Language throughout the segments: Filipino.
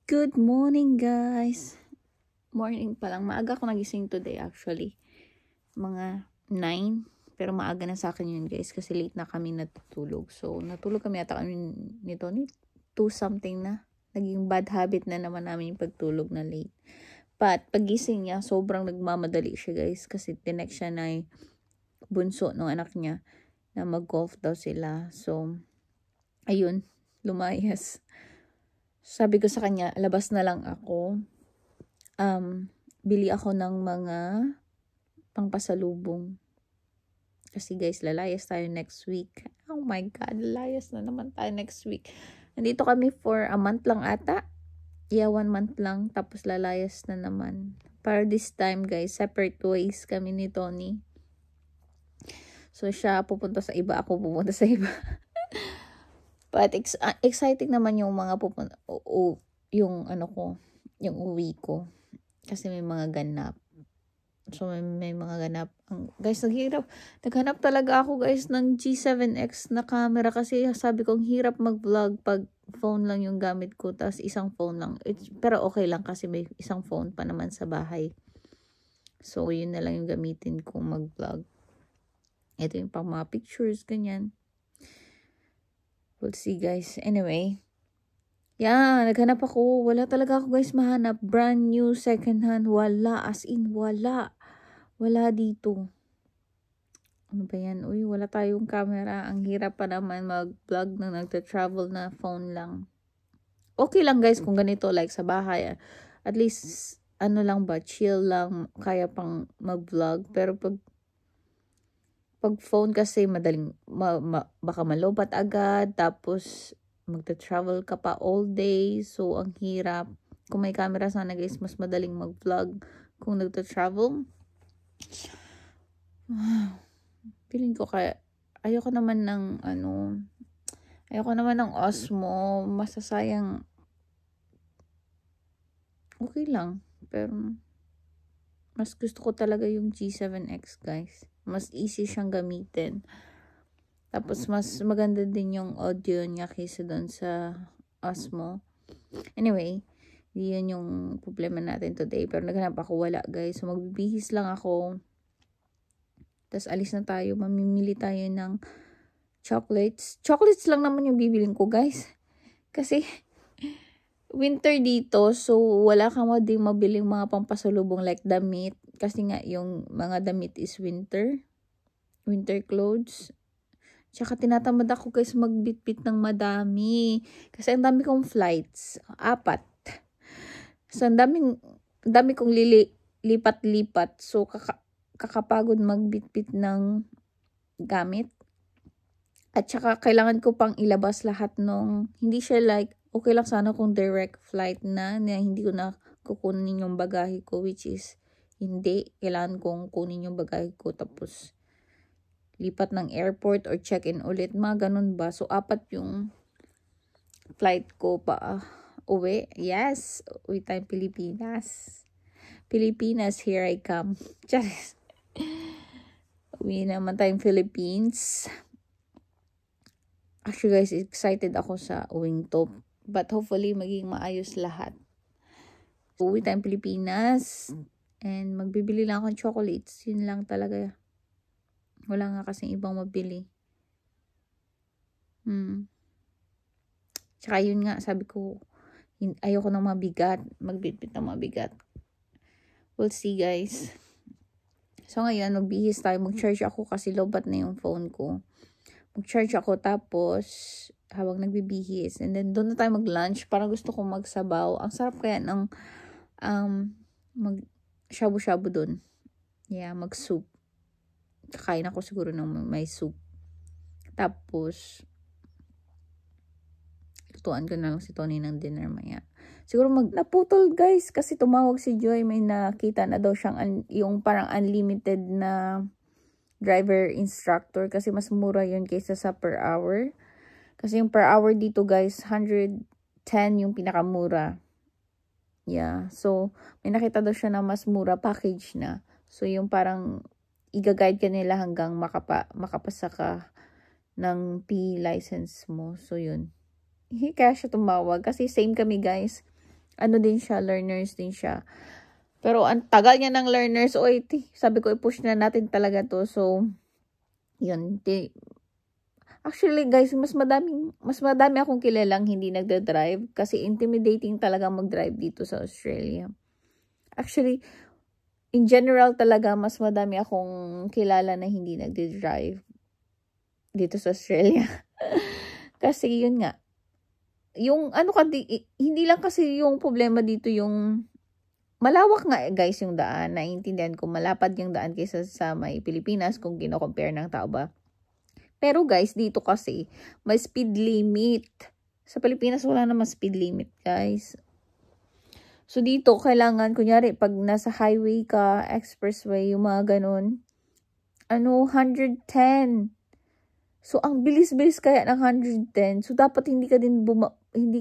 Good morning, guys. Morning pa lang. Maaga ako nagising today actually. Mga 9. Pero maaga na sa akin yun, guys. Kasi late na kami natutulog. So, natulog kami ata kami nito ni 2 something na. Naging bad habit na naman namin yung pagtulog na late. But, pagising niya, sobrang nagmamadali siya, guys. Kasi tinext siya na bunso ng anak niya na mag-golf daw sila. So, ayun, lumayas. Sabi ko sa kanya, labas na lang ako. Bili ako ng mga pangpasalubong. Kasi guys, lalayas tayo next week. Oh my God, lalayas na naman tayo next week. Nandito kami for a month lang ata. Yeah, 1 month lang. Tapos lalayas na naman. Para this time guys, separate ways kami ni Tony. So siya pupunta sa iba, ako pupunta sa iba. But exciting naman yung mga pupunta, yung ano ko, yung uwi ko. Kasi may mga ganap. So, may mga ganap. Guys, naghanap talaga ako, guys, ng G7X na camera. Kasi sabi ko, hirap mag-vlog pag phone lang yung gamit ko. Tapos, isang phone lang. Pero okay lang kasi may isang phone pa naman sa bahay. So, yun na lang yung gamitin ko mag-vlog. Ito yung pang mga pictures, ganyan. We'll see, guys. Anyway. Yeah, naghanap ako. Wala talaga ako, guys, mahanap. Brand new, second hand. Wala. As in, wala. Wala dito. Ano ba yan? Uy, wala tayong camera. Ang hirap pa naman mag-vlog na nagta-travel na phone lang. Okay lang, guys, kung ganito, like sa bahay. At least, ano lang ba, chill lang. Kaya pang mag-vlog. Pero pag phone kasi, madaling, baka malobat agad. Tapos, magta-travel ka pa all day. So, ang hirap. Kung may camera sana, guys, mas madaling mag-vlog kung nagta-travel. Feeling ko kaya, ayoko naman ng, Osmo. Masasayang, okay lang. Pero, mas gusto ko talaga yung G7X, guys. Mas easy siyang gamitin. Tapos, mas maganda din yung audio niya kaysa doon sa Osmo. Anyway, yun yung problema natin today. Pero naghanap ako, wala, guys. So, magbibihis lang ako. Tapos, alis na tayo. Mamimili tayo ng chocolates. Chocolates lang naman yung bibiling ko, guys. Kasi, winter dito. So, wala kang din mabiling mga pampasalubong like damit. Kasi nga, yung mga damit is winter. Winter clothes. Tsaka, tinatamad ako, guys, magbitbit ng madami. Kasi, ang dami kong flights. 4. So, ang dami kong lipat-lipat. So, kakapagod magbitbit ng gamit. At saka, kailangan ko pang ilabas lahat nung, hindi siya like, okay lang sana kung direct flight na hindi ko na kukunin yung bagahe ko, which is, hindi. Kailangan kong kunin yung bagahe ko, tapos, lipat ng airport or check-in ulit. Mga ganun ba? So, 4 yung flight ko pa uwi. Yes! Uwi tayong Pilipinas. Pilipinas, here I come. Charis. Uwi naman tayong Philippines. Actually, guys, excited ako sa uwing to. But hopefully, maging maayos lahat. Uwi tayong Pilipinas. And magbibili lang ako ng chocolates. Yun lang talaga. Wala nga kasing ibang mabili. Tsaka yun nga, sabi ko, ayoko ng mabigat. Magbitbit ng mabigat. We'll see, guys. So, ngayon, magbihis tayo. Mag-charge ako kasi lobat na yung phone ko. Mag-charge ako tapos habang nagbibihis. And then, doon na tayo mag-lunch. Parang gusto kong magsabaw. Ang sarap kaya ng mag-shabu-shabu doon. Yeah, mag-soup. Kakain ako siguro ng may soup. Tapos, lutuan ko na lang si Tony ng dinner maya. Siguro naputol, guys, kasi tumawag si Joy. May nakita na daw siyang yung parang unlimited na driver instructor kasi mas mura yun kaysa sa per hour. Kasi yung per hour dito, guys, 110 yung pinakamura. Yeah. So, may nakita daw siya na mas mura package na. So, yung parang i-guide ka nila hanggang makapasa ka ng P license mo. So, yun. Kaya siya tumawag. Kasi same kami, guys. Ano din siya, learners din siya. Pero ang tagal niya ng learners. O, sabi ko, i-push na natin talaga to. So, yun. Actually, guys, mas madami akong kilalang hindi nagda-drive. Kasi intimidating talaga mag-drive dito sa Australia. Actually, in general talaga, mas madami akong kilala na hindi nagda-drive dito sa Australia. Kasi yun nga. Yung hindi lang kasi yung problema dito yung malawak nga guys yung daan. Naiintindihan ko malapad yung daan kaysa sa may Pilipinas kung kino-compare ng tao ba. Pero guys, dito kasi may speed limit. Sa Pilipinas wala namang speed limit, guys. So dito kailangan kunyari pag nasa highway ka, expressway, yung mga ganun, 110. So ang bilis-bilis kaya ng 110. So dapat hindi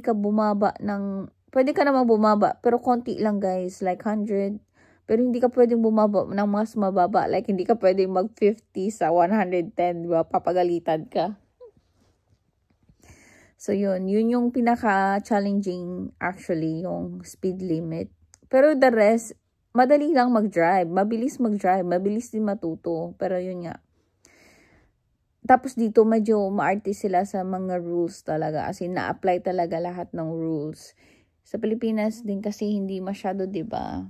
ka bumaba ng pwede ka namang bumaba, pero konti lang guys, like 100. Pero hindi ka pwedeng bumaba ng mas mababa. Like, hindi ka pwedeng mag-50 sa 110, diba? Papagalitan ka. So, yun yung pinaka-challenging, actually, yung speed limit. Pero the rest, madali lang mag-drive. Mabilis mag-drive. Mabilis din matuto. Pero yun nga. Tapos dito, medyo maarte sila sa mga rules talaga. As in, na-apply talaga lahat ng rules. Sa Pilipinas din kasi hindi masyado, 'di ba?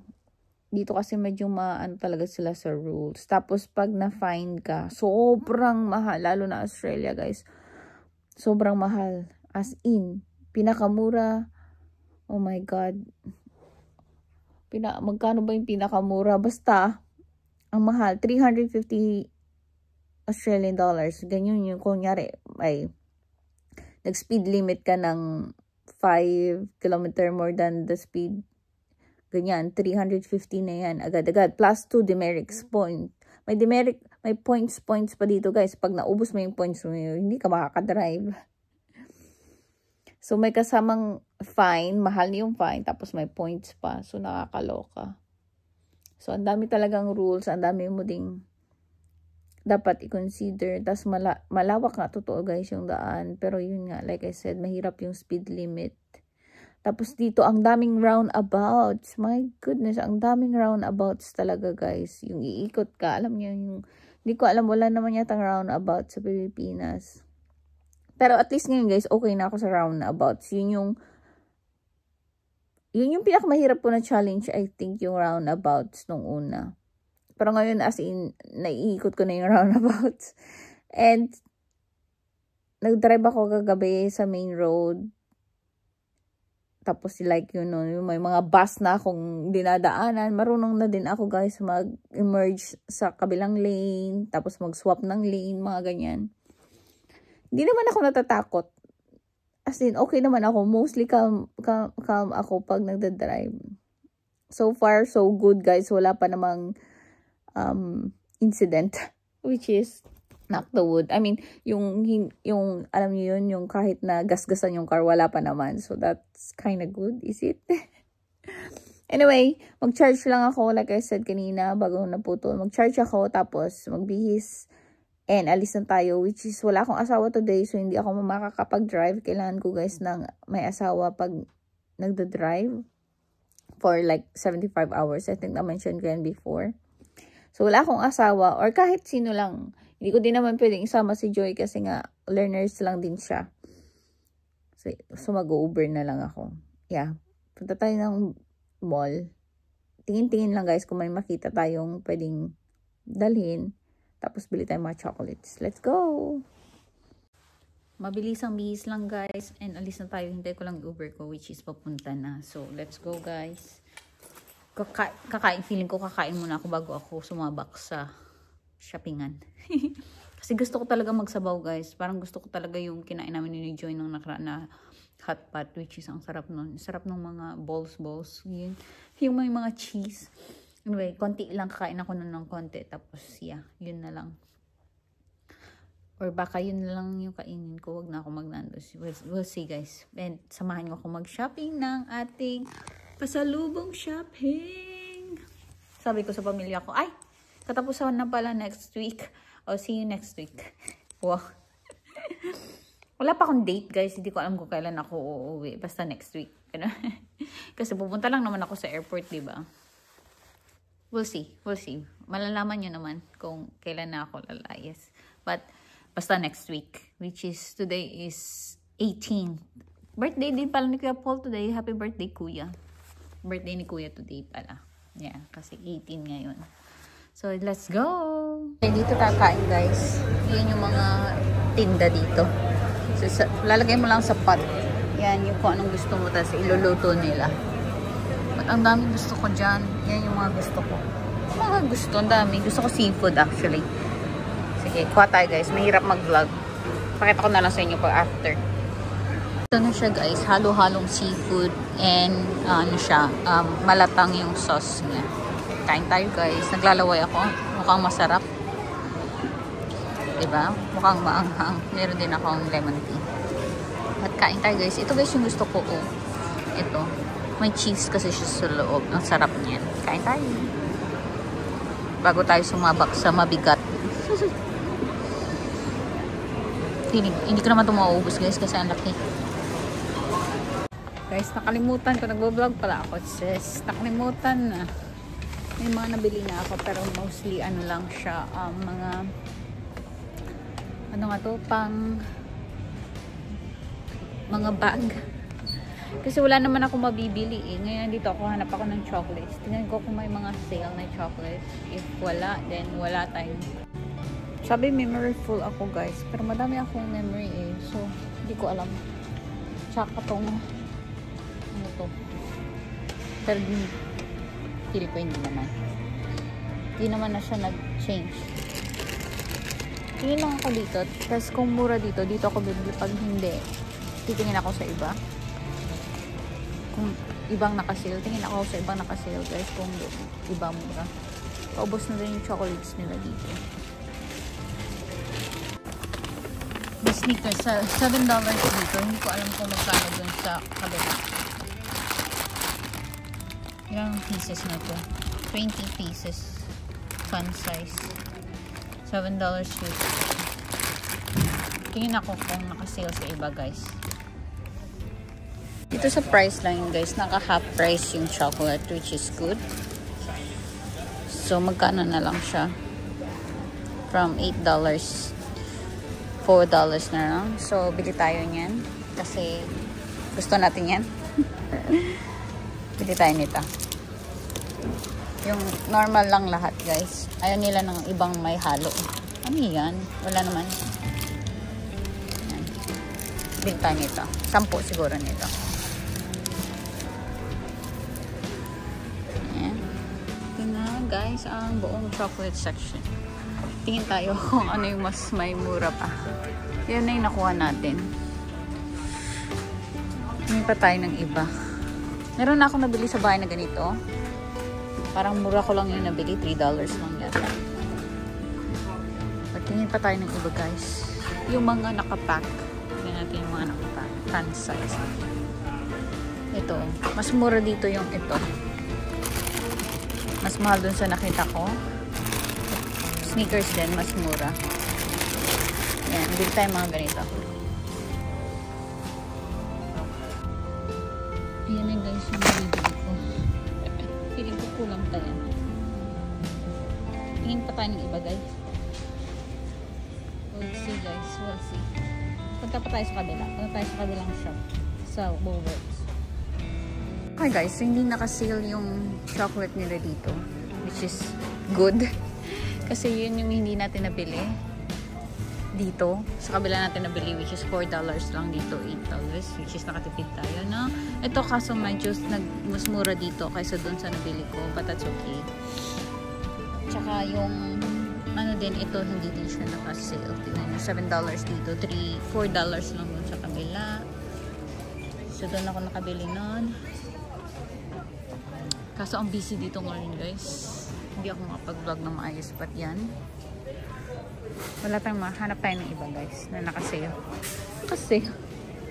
Dito kasi medyo maano talaga sila sa rules. Tapos pag na-fine ka, sobrang mahal, lalo na Australia, guys. Sobrang mahal. As in, pinakamura. Oh my God. Magkano ba yung pinakamura? Basta ang mahal, 350 Australian dollars. Ganyan yung kunyari ay nag-speed limit ka ng 5 kilometer more than the speed. Ganyan, 350 na yan. Agad-agad. Plus 2 demerits point. May points pa dito, guys. Pag naubos mo yung points mo, hindi ka makakadrive. So, may kasamang fine. Mahal yung fine. Tapos may points pa. So, nakakaloka. So, ang dami talagang rules. Ang dami mo ding dapat i-consider. Tapos malawak nga totoo guys yung daan. Pero yun nga, like I said, mahirap yung speed limit. Tapos dito, ang daming roundabouts. My goodness, ang daming roundabouts talaga guys. Yung iikot ka, alam niyo yung, hindi ko alam, wala naman yata roundabout sa Pilipinas. Pero at least ngayon guys, okay na ako sa roundabouts. Yun yung pinakamahirap po na challenge, I think, yung roundabouts nung una. Pero ngayon, as in, naiikot ko na yung roundabouts. And, nag-drive ako kagabi sa main road. Tapos, like, yung may mga bus na akong dinadaanan. Marunong na din ako, guys, mag-emerge sa kabilang lane. Tapos, mag-swap ng lane, mga ganyan. Hindi naman ako natatakot. As in, okay naman ako. Mostly calm ako pag nagdadrive. So far, so good, guys. Wala pa namang incident, which is knock the wood. I mean, yung alam niyo yun, yung kahit na gasgasan yung car, wala pa naman. So, that's kind of good, is it? Anyway, mag-charge lang ako, like I said kanina, bago naputol. Mag-charge ako, tapos magbihis, and alis na tayo, which is wala akong asawa today, so hindi ako makakapag-drive. Kailangan ko, guys, ng may asawa pag nagda-drive for like 75 hours. I think na-mention ko yan before. So, wala akong asawa or kahit sino lang. Hindi ko din naman pwedeng isama si Joy kasi nga learners lang din siya. So mag-Uber na lang ako. Yeah. Punta tayo ng mall. Tingin-tingin lang guys kung may makita tayong pwedeng dalhin. Tapos bili tayong mga chocolates. Let's go! Mabilis ang bihis lang guys. And alis na tayo. Hintay ko lang Uber ko which is papunta na. So, let's go guys. Feeling ko kakain muna ako bago ako sumabak sa shoppingan. Kasi gusto ko talaga magsabaw guys. Parang gusto ko talaga yung kinain namin ni Joy nung nakaraan na hot pot, which is ang sarap nun. Sarap ng mga balls. Yun. Yung may mga cheese. Anyway, konti lang kakain ako nun ng konti. Tapos yeah, yun na lang. Or baka yun na lang yung kainin ko. Wag na ako magnandos. We'll see guys. And samahan nyo ako mag-shopping ng ating pasalubong shopping. Sabi ko sa pamilya ko, ay, katapusan na pala next week. O, see you next week. Wow. Wala pa akong date, guys. Hindi ko alam kung kailan ako uuwi. Basta next week. Kasi pupunta lang naman ako sa airport, diba? We'll see. We'll see. Malalaman nyo naman kung kailan na ako lalayas. But, basta next week. Which is, today is 18th. Birthday din pala ni Kuya Paul today. Happy birthday, Kuya. Birthday ni Kuya today pala. Yeah, kasi 18 ngayon. So, let's go! Okay, dito kakain, guys. Yan yung mga tinda dito. So, lalagay mo lang sa pot. Yan yung kung anong gusto mo. Tapos, iluluto nila. But, ang daming gusto ko dyan. Yan yung mga gusto ko. Mga gusto, ang dami. Gusto ko seafood, actually. Sige, kuha tayo, guys. Mahirap mag-vlog. Pakita ko na lang sa inyo pag after. Ito na siya, guys. Halo-halong seafood. And, ano siya, malatang yung sauce niya. Kain tayo, guys. Naglalaway ako. Mukhang masarap. Diba? Mukhang maanghang. Meron din akong lemon tea. At kain tayo, guys. Ito, guys, yung gusto ko. Oh. Ito. May cheese kasi siya sa loob. Ang sarap niyan. Kain tayo. Bago tayo sumabak sa mabigat. Hindi ko naman ito mauubos, guys, kasi ang laki. Guys, nakalimutan ko. Nagbo-vlog pala ako. Sis, nakalimutan na. May mga nabili na ako, pero mostly ano lang siya, mga ano nga to, pang mga bag. Kasi wala naman ako mabibili eh. Ngayon dito ako, hanap ako ng chocolates. Tingnan ko kung may mga sale na chocolates. If wala, then wala tayong. Sabi memory full ako, guys, pero madami akong memory eh. So, hindi ko alam. Tsaka tong ano to. Pero feel ko hindi naman. Hindi naman na siya nag-change. Tingin lang ako dito. Tapos kung mura dito, dito ako bibili. Pag hindi, titingin ako sa iba. Kung ibang nakasale, tingin ako sa ibang nakasale, guys. Kung iba mura. Paubos na rin yung chocolates nila dito. May sneakers sa $7 dito. Hindi ko alam kung magkano dun sa kabila. Ilang pieces na to? 20 pieces. Fun size. $7 shoes. Tingin ako kung nakasale sa iba, guys. Dito sa price lang yun, guys. Naka half price yung chocolate, which is good. So, magkano na lang siya? From $8, $4 na lang. So, bili tayo niyan. Kasi, gusto natin yan. Bili tayo nito. Yung normal lang lahat, guys. Ayaw nila ng ibang may halo. Ano yan? Wala naman. Yan. Bili tayo nito. 10 siguro nito. Yan. Ito na, guys, ang buong chocolate section. Tingin tayo kung ano yung mas may mura pa. Yan na yung nakuha natin. Hindi pa tayo ng iba. Meron na akong nabili sa bahay na ganito. Parang mura ko lang yung nabili. $3 lang yata. Tingin pa tayo ng iba, guys. Yung mga nakapack. Tingnan natin yung mga nakapack. Fun size. Ito. Mas mura dito yung ito. Mas mahal dun sa nakita ko. Sneakers din. Mas mura. Yan. Bili tayo mga ganito. Ayan na, guys, yung bibili ko. Feeling ko kulang tayo. Tingin pa tayo ng iba, guys. We'll see, guys. We'll see. Punta pa tayo sa kabila. Punta tayo sa kabilang shop. Sa Woolworths. Okay, guys. So, hindi nakasale yung chocolate nila dito. Which is good. Kasi yun yung hindi natin nabili. Dito. Sa kabila natin nabili, which is $4 lang dito. $8. Which is nakatipid tayo, no? Ito kaso medyo mas mura dito kaysa dun sa nabili ko. But that's okay. Tsaka yung ano din, ito hindi din siya naka-sale. Tingnan nyo, $7 dito. $4 lang dun sa kabila. So doon ako nakabili nun. Kaso ang busy dito ngayon, guys. Hindi ako makapag-vlog ng maayos. But yan. Wala tayong mahanap tayo ng iba, guys, na naka-sale. Naka-sale.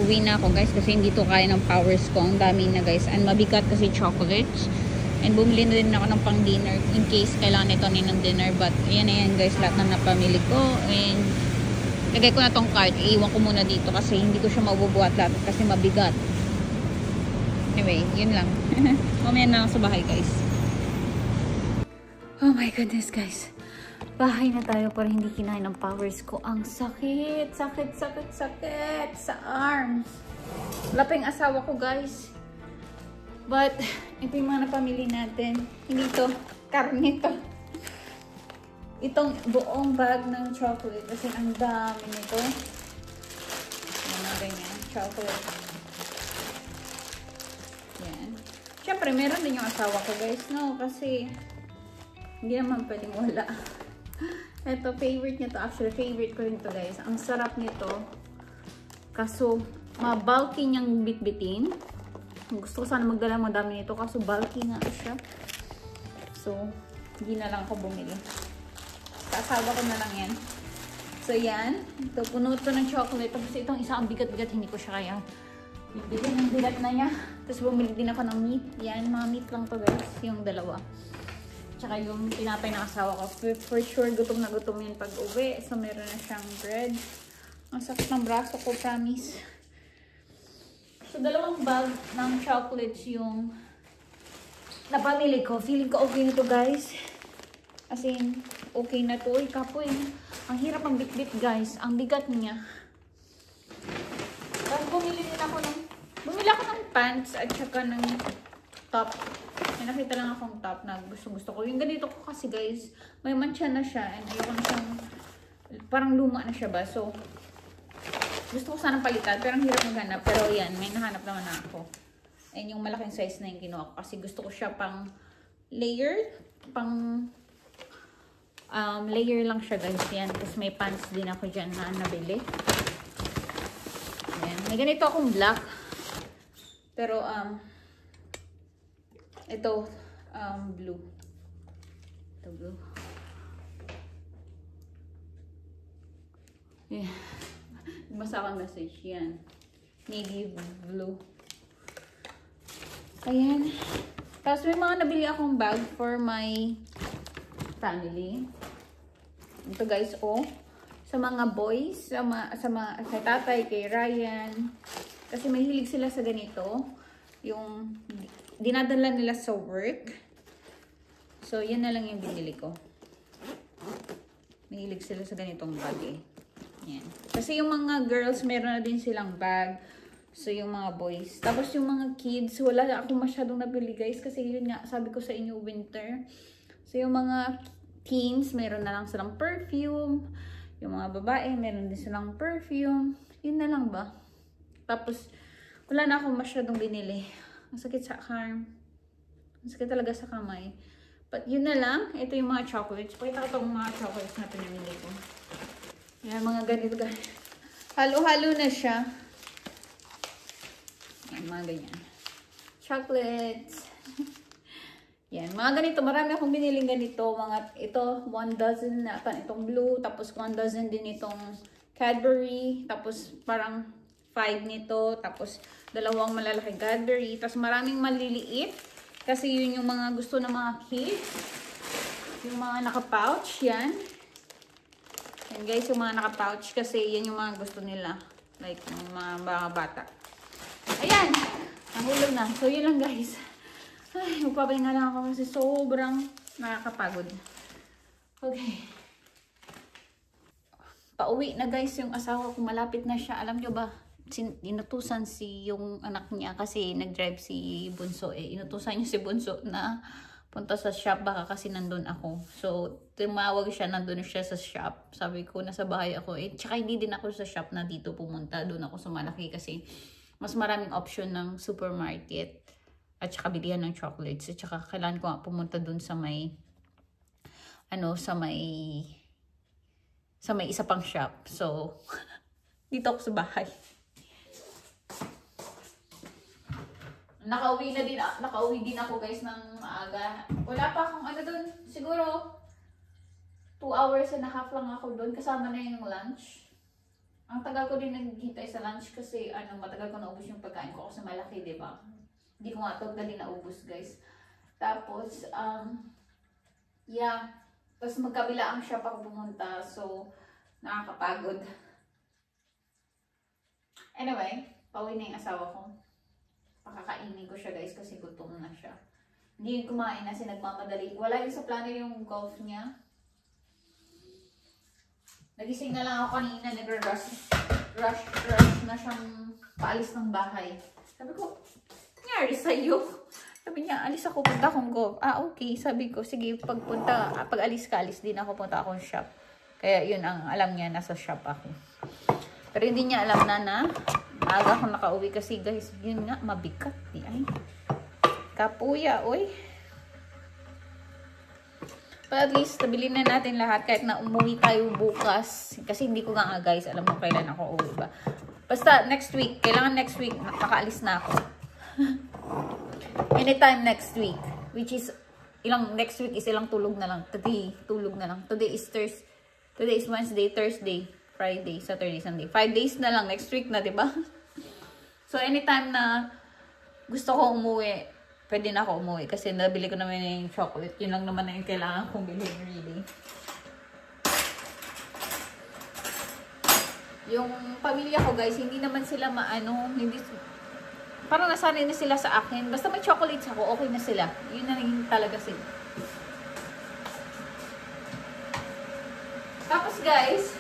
Uwi na ako, guys, kasi hindi to kaya ng powers ko. Ang dami na, guys. And mabigat kasi chocolates. And bumili na din ako ng pang dinner in case kailangan ito ng dinner. But ayan na yan, guys, lahat na napamili ko. And lagay ko na tong card. Iiwan ko muna dito kasi hindi ko siya mabubuhat lahat kasi mabigat. Anyway, yun lang. Mamaya na lang sa bahay, guys. Oh my goodness, guys. Bahay na tayo para hindi kinain ng powers ko. Ang sakit, sakit, sakit, sakit sa arms. Wala pa yung asawa ko, guys. But, ito yung mga napamili natin. Hindi to, karne to. Itong buong bag ng chocolate. Kasi ang dami nito. Mga ganyan, chocolate. Yan. Siyempre, meron din yung asawa ko, guys. No, kasi hindi naman pwedeng wala. Ito, favorite niya to. Actually, favorite ko rin to, guys. Ang sarap nito. Kaso, bulky niyang bitbitin. Gusto ko sana magdala madami nito. Kaso, bulky nga siya. So, hindi na lang ako bumili. Kasawa ko na lang yan. So, yan. Ito, puno ito ng chocolate. Tapos, itong isa ang bigat-bigat. Hindi ko siya kaya. Bigyan ng bigat na niya. Tapos, bumili din ako ng meat. Yan, mga meat lang to, guys. Yung dalawa. Tsaka yung tinapay ng asawa ko. For sure, gutom na gutom yun pag uwi. So, meron na siyang bread. Ang sakit ng braso ko, promise. So, dalawang bag ng chocolates yung napamili ko. Feeling ko okay na to, guys. As in, okay na to. Kapoy. Ang hirap ang bit-bit, guys. Ang bigat niya. Tapos, bumili ako ng pants at saka ng top. May nakita lang akong top na gusto ko. Yung ganito ko kasi, guys, may mancha na siya. And ayoko na siyang, parang luma na siya ba. So, gusto ko sanang palitan. Pero ang hirap maghanap. Pero yan, may nahanap naman ako. And yung malaking size na yung kinuha ko. Kasi gusto ko siya pang layer. Layer lang siya, guys. Yan. Tapos may pants din ako dyan na nabili. Yan. May ganito akong black. Pero, ito, blue. Ito, blue. Yeah. Basta akong message. Yan. Navy blue. Ayan. Tapos may mga nabili akong bag for my family. Ito, guys, oh. Sa mga boys, sa tatay, kay Ryan. Kasi mahilig sila sa ganito. Yung dinadala nila sa work. So, yan na lang yung binili ko. Mahilig sila sa ganitong bag eh. Yan. Kasi yung mga girls, meron na din silang bag. So, yung mga boys. Tapos yung mga kids, wala na ako masyadong nabili, guys. Kasi yun nga, sabi ko sa inyo, winter. So, yung mga teens, meron na lang silang perfume. Yung mga babae, meron din silang perfume. Yun na lang ba? Tapos, wala na akong masyadong binili. Ang sakit sa arm. Ang sakit talaga sa kamay. But yun na lang. Ito yung mga chocolates. Pakita ko itong mga chocolates na pinamili ko. Yan, mga ganito. Halo-halo na siya. Yan, mga ganyan. Chocolates. Yan, mga ganito. Marami akong biniling ganito. Ito, 1 dozen na itong blue. Tapos 1 dozen din itong Cadbury. Tapos parang 5 nito. Tapos 2 malalaking Cadbury. Tapos maraming maliliit. Kasi yun yung mga gusto ng mga kids. Yung mga naka-pouch. Yan. Yan, guys, yung mga naka-pouch. Kasi yan yung mga gusto nila. Like, yung mga bata. Ayan! Nahulog na. So, yun lang, guys. Ay, magpapahinga lang ako kasi sobrang nakakapagod. Okay. Pauwi na, guys, yung asawa ko. Malapit na siya. Alam nyo ba, inutusan yung anak niya kasi nag-drive si Bunso. Inutusan niya si Bunso na punta sa shop baka kasi nandun ako. So, tumawag siya, nandun siya sa shop. Sabi ko, nasa bahay ako. Tsaka hindi din ako sa shop na dito pumunta. Doon ako sa malaki kasi mas maraming option ng supermarket. At saka bilihan ng chocolates. At saka kailangan ko nga pumunta dun sa may isa pang shop. So, dito ako sa bahay. Nakauwi din ako, guys, ng maaga. Wala pa akong dun. Siguro 2 hours and a half lang ako dun. Kasama na yung lunch. Ang tagal ko din naghihintay sa lunch kasi matagal ko naubos yung pagkain ko kasi malaki, diba? Hindi ko nga ito dali naubos, guys. Tapos, yeah. Tapos magkabila ang shop ako pumunta. So, nakakapagod. Anyway, pauwi na yung asawa ko. kakainin ko siya guys kasi gutom na siya. Hindi yun kumain kasi nagmamadali. Wala yung sa plano yung golf niya. Nagising na lang ako kanina, nag-rush na siyang paalis ng bahay. Sabi ko, nangyari sa'yo? Sabi niya, alis ako, punta akong golf. Ah, okay. Sabi ko, sige, pag alis ka, alis din ako, punta akong shop. Kaya yun ang alam niya, nasa shop ako. Pero hindi niya alam na maaga akong nakauwi kasi guys, yun nga, mabigat. Ay, kapuya, oy. But at least, nabili na natin lahat kahit na umuwi tayo bukas. Kasi hindi ko nga guys, alam mo kailan ako uwi ba. Basta next week, kailangan next week, makaalis na ako. Anytime next week. Which is, next week is ilang tulog na lang. Today, tulog na lang. Today is Wednesday, Thursday, Friday, Saturday, Sunday. 5 days na lang. Next week na, diba? So, anytime na gusto ko umuwi, pwede na ako umuwi. Kasi nabili ko naman yung chocolate. Yun lang naman na yung kailangan kong bilhin, really. Yung pamilya ko, guys, hindi naman sila parang nasanay na sila sa akin. Basta may chocolates ako, okay na sila. Yun na rin talaga sila. Tapos, guys,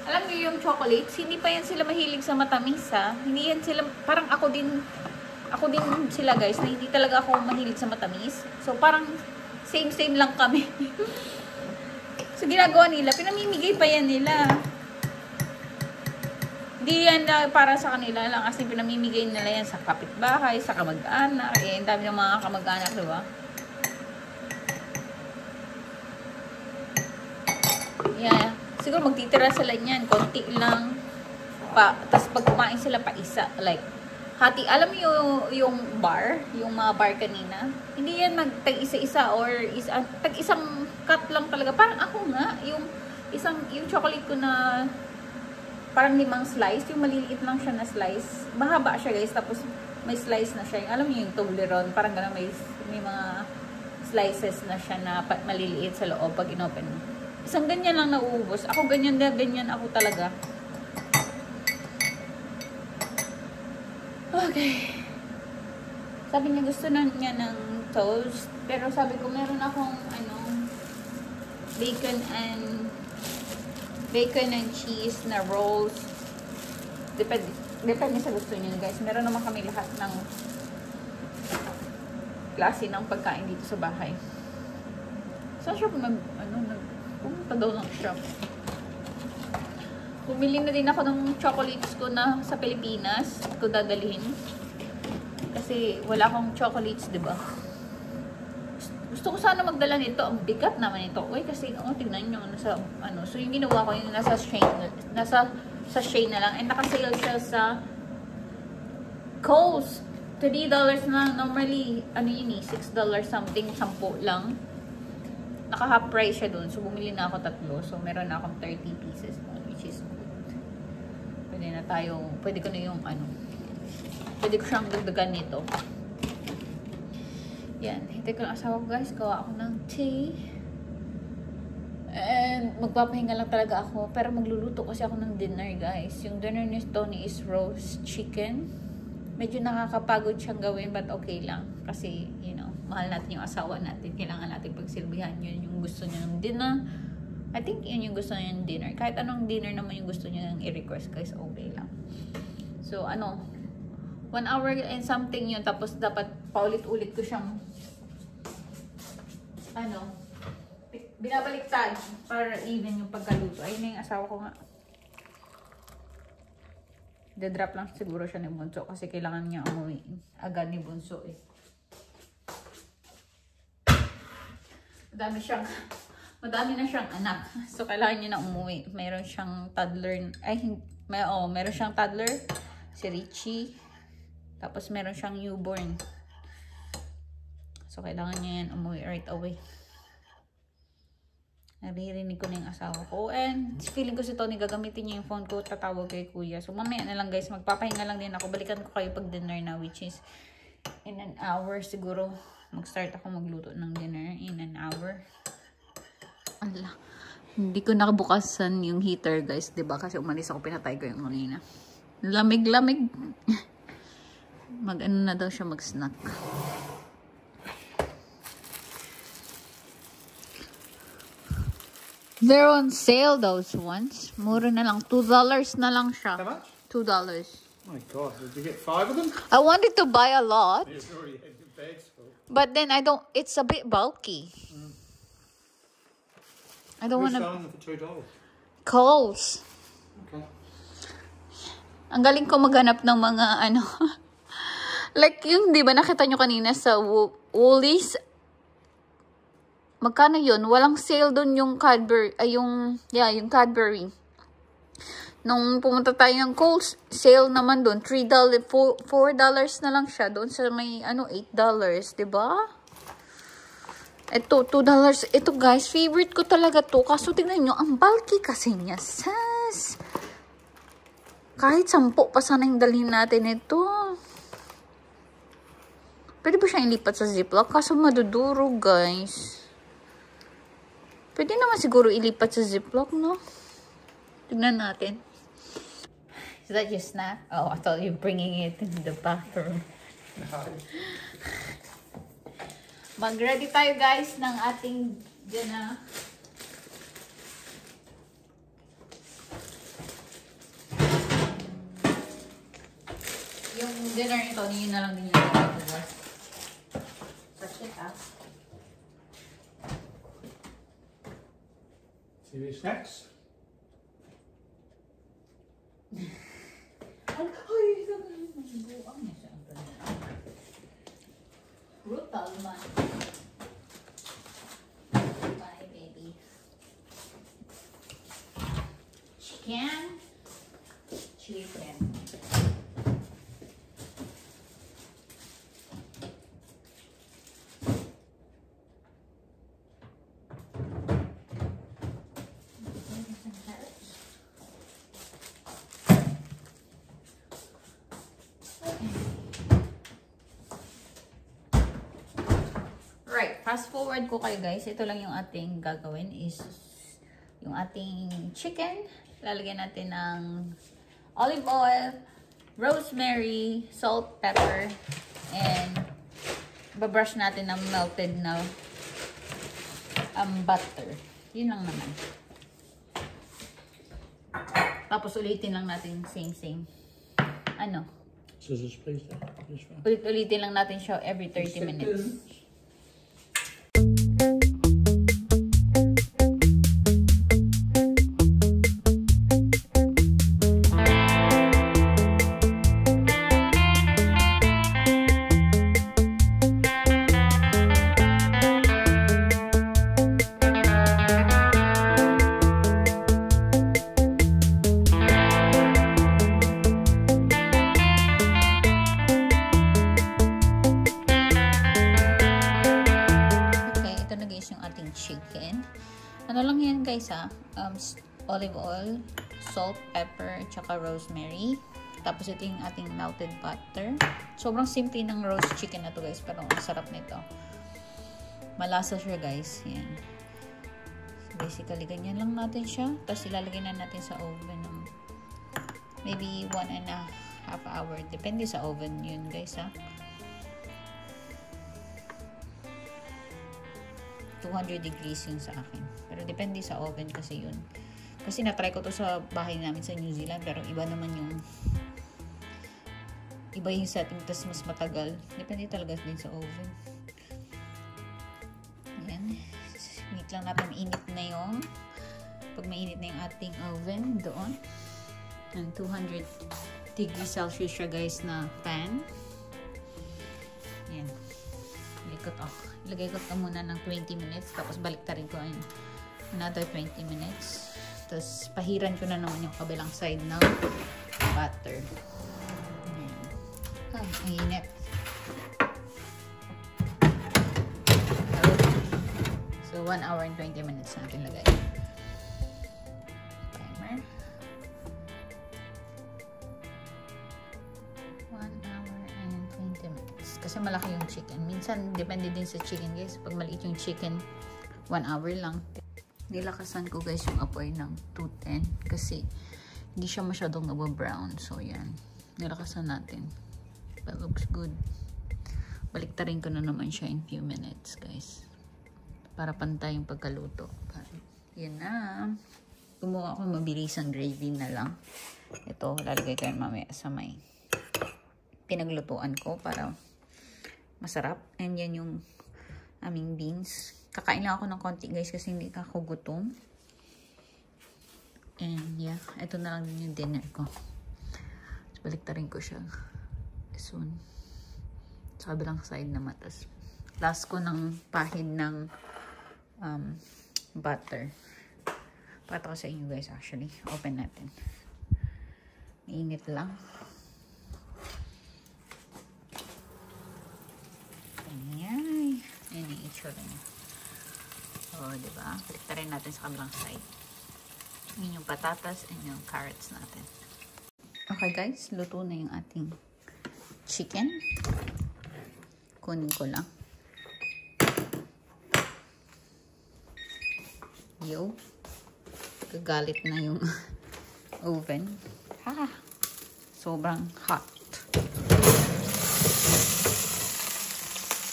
alam niyo yung chocolates, hindi pa yan sila mahilig sa matamis, ha? Hindi yan sila, parang ako din sila, guys, na hindi talaga ako mahilig sa matamis. So, parang same lang kami. So, ginagawa nila, pinamimigay pa yan nila. Hindi yan para sa kanila lang kasi pinamimigay nila yan sa kapitbahay, sa kamag-anak. Eh, ang dami ng mga kamag-anak, diba? Yeah. Siguro magtitira sila niyan, konti lang. Tapos pag kumain sila pa isa, like, hati, alam mo yung bar, yung mga bar kanina? Hindi yan tag-isa-isa or tag-isang cut lang talaga. Parang ako nga, yung chocolate ko na parang 5 slice, yung maliliit lang siya na slice. Mahaba siya guys, tapos may slice na siya. Alam mo yung Toblerone, parang gano'n may mga slices na siya na maliliit sa loob pag inopen mo. Isang ganyan lang nauubos. Ako ganyan ako talaga. Okay. Sabi niya gusto na niya ng toast. Pero sabi ko meron akong bacon and cheese na rolls. Depende sa gusto niyo guys. Meron naman kami lahat ng klase ng pagkain dito sa bahay. Saan siya pumunta daw ng shop. Bumili na din ako ng chocolates ko na sa Pilipinas. Ko dadalhin. Kasi wala akong chocolates, diba? Gusto ko sana magdala nito. Ang bigat naman ito. Uy, kasi, tignan nyo. So, yung ginawa ko, yung nasa sachet na lang. And nakasale siya sa Kohl's. $3 na. Normally, $6 something. 10 lang. Naka-half price siya dun. So, bumili na ako 3. So, meron na akong 30 pieces. Which is good. Pwede ko na yung pwede ko siyang dagdagan nito. Yan. Hintay ko lang asawa ko guys. Gawa ako ng tea. And, magpapahinga lang talaga ako. Pero magluluto kasi ako ng dinner guys. Yung dinner ni Tony is roast chicken. Medyo nakakapagod siyang gawin but okay lang. Kasi, mahal natin yung asawa natin. Kailangan natin pagsilbihan. Yun yung gusto niya ng dinner. I think yun yung gusto niya ng dinner. Kahit anong dinner naman yung gusto niya ng i-request guys, okay lang. So, 1 hour and something yun. Tapos, dapat paulit-ulit ko siyang binabaliktad para even yung pagkaluto. Ayun na yung asawa ko nga. Drop lang siguro siya ni Bunso kasi kailangan niya umuwi agad ni Bunso eh. Madami na siyang anak. So, kailangan niya na umuwi. Mayroon siyang toddler. Meron siyang toddler. Si Richie. Tapos, meron siyang newborn. So, kailangan niya yan umuwi right away. Naririnig ko na yung asawa ko. And, feeling ko si Tony, gagamitin niya yung phone ko. Tatawag kay kuya. So, mamaya na lang guys. Magpapahinga lang din ako. Balikan ko kayo pag dinner na. Which is, in an hour siguro. Mag-start ako magluto ng dinner in an hour. Ala. Hindi ko nakabukasan yung heater, guys. 'Di ba? Kasi umalis ako, pinatay ko yung kanina. Lamig-lamig. Mag-ano na daw siya, mag-snack. They're on sale, those ones. Mura na lang. $2 na lang siya. How much? $2. Oh my God, did you get 5 of them? I wanted to buy a lot. Yes, already had your bags full. But then I don't, it's a bit bulky. I don't want Who's to. selling them for $2? Coles. Okay. Ang galing ko maghanap ng mga ano. Like yung, di ba nakita nyo kanina sa Woolies? Magkano yun? Walang sale dun yung Cadbury. Ay, yung Cadbury. Nung pumunta tayo ng Coles, sale naman dun. $4 na lang siya. Doon sa may, $8. Diba? Ito, $2. Ito guys, favorite ko talaga to. Kaso tingnan nyo, ang bulky kasi niya. Sas! Kahit 10 pa sana yung dalhin natin ito. Pwede ba siyang ilipat sa ziplock? Kaso maduduro guys. Pwede naman siguro ilipat sa ziplock, no? Tignan natin. Is that your snack? Oh, I thought you were bringing it in the bathroom. No. Mag-ready tayo guys ng ating dinner. Yung dinner ito, yun na lang din yung pagkakas. That's it, See your snacks? Brutal man. Bye, baby. Chicken. Right, fast forward ko kayo guys. Ito lang yung ating gagawin is yung ating chicken. Lalagyan natin ng olive oil, rosemary, salt, pepper, and babrush natin ng melted na butter. Yun lang naman. Tapos ulitin lang natin same. Ano? Scissors, please. Ulit-ulitin lang natin siya every 30 minutes. Chicken. Ano lang yan guys olive oil, salt, pepper, tsaka rosemary. Tapos ito yung ating melted butter. Sobrang simple ng roast chicken na to guys, pero ang sarap nito. Malasa siya guys. Yan. Basically ganyan lang natin siya. Tapos ilalagay na natin sa oven ng maybe 1.5 hour. Depende sa oven yun guys 200 degrees yun sa akin. Pero depende sa oven kasi yun. Kasi na-try ko to sa bahay namin sa New Zealand. Pero iba naman yung setting. Tapos mas matagal. Depende talaga din sa oven. Ayan. Wait lang natin. Mainit na yung pag mainit na yung ating oven doon. And 200 degrees Celsius siya guys na pan. Ayan. Likot ako. Ilagay ko ito muna ng 20 minutes. Tapos baliktarin ko ayun. Another 20 minutes. Tapos pahiran ko na naman yung kabilang side ng butter. Ayan. Ang init. So 1 hour and 20 minutes natin lagay. Timer. 1 hour and 20 minutes. Kasi malaki yung chicken. Minsan, depende din sa chicken guys. Pag maliit yung chicken, 1 hour lang. Nilakasan ko guys yung apoy ng 210. Kasi, hindi siya masyadong nababrown. So, yan. Nilakasan natin. That looks good. Baliktarin ko na naman siya in few minutes, guys. Para pantay yung pagkaluto. Yan na. Gumawa ako mabilisang gravy na lang. Ito, lalagay ko yun mamaya sa may pinaglutuan ko para masarap. And yan yung aming beans. Kakain lang ako ng konti, guys, kasi hindi ako gutom. And yeah, ito na lang din yung dinner ko. So, baliktarin ko siya soon. Sa kabilang side naman. Tapos, last ko ng pahid ng butter. Pakita ko sa inyo, guys, actually. Open natin. Mainit lang. Ayan. Ayan yung itsura niya. O, diba? Baliktarin natin sa kabilang side. Yun yung patatas and yung carrots natin. Okay, guys. Luto na yung ating chicken. Kunin ko lang. Yo. Gagalit na yung oven. Ha! Sobrang hot.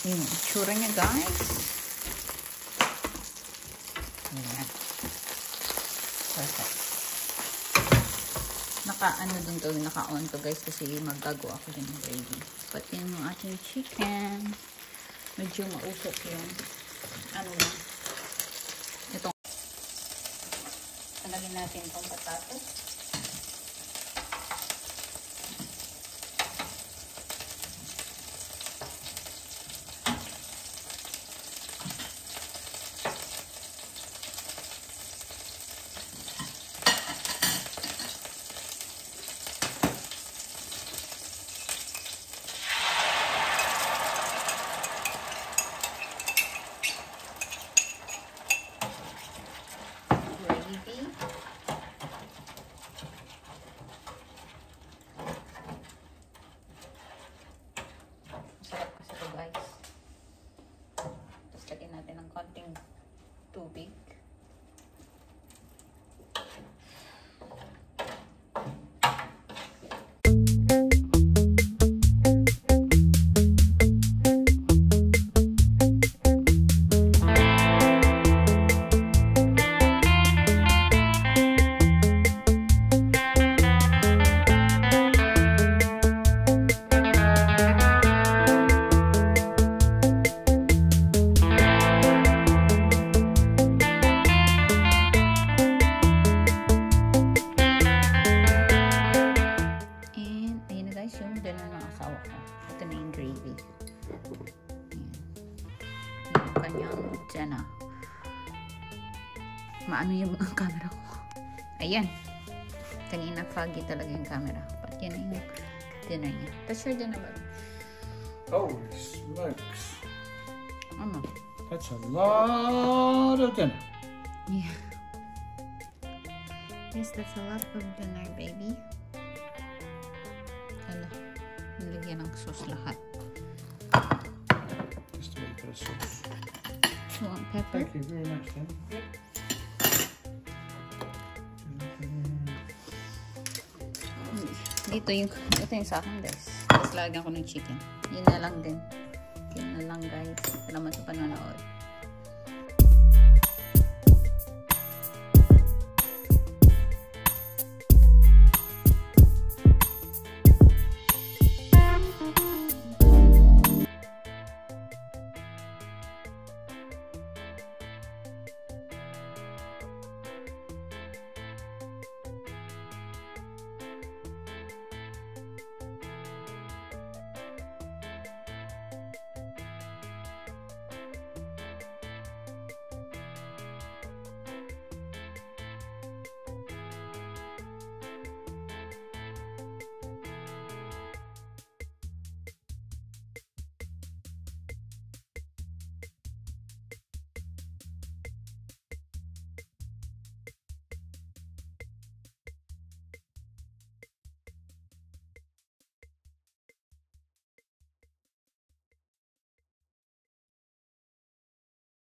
Yung itsura niya, guys. Ayan. Perfect. Naka-ano dun to, naka-on to, guys, kasi magagawa ako din ng gravy. But yung ating chicken, medyo mausok yung ano lang. Itong talagin natin itong patatas. Konting tubig. Maano yung camera ko. Ayan. Kanina foggy talaga yung camera. But yan yung dinner niya. That's your dinner, bud. Holy smokes. Ano? That's a lot of dinner. Yeah. Yes, that's a lot of dinner, baby. Hala. Nilagyan ng sauce lahat. Just a little bit of sauce. You want pepper? Thank you very much, then. Yep. Ito yung sa akin, guys. Tapos lagyan ko ng chicken. Yun na lang din. Yun na lang, guys. Salamat sa panonood.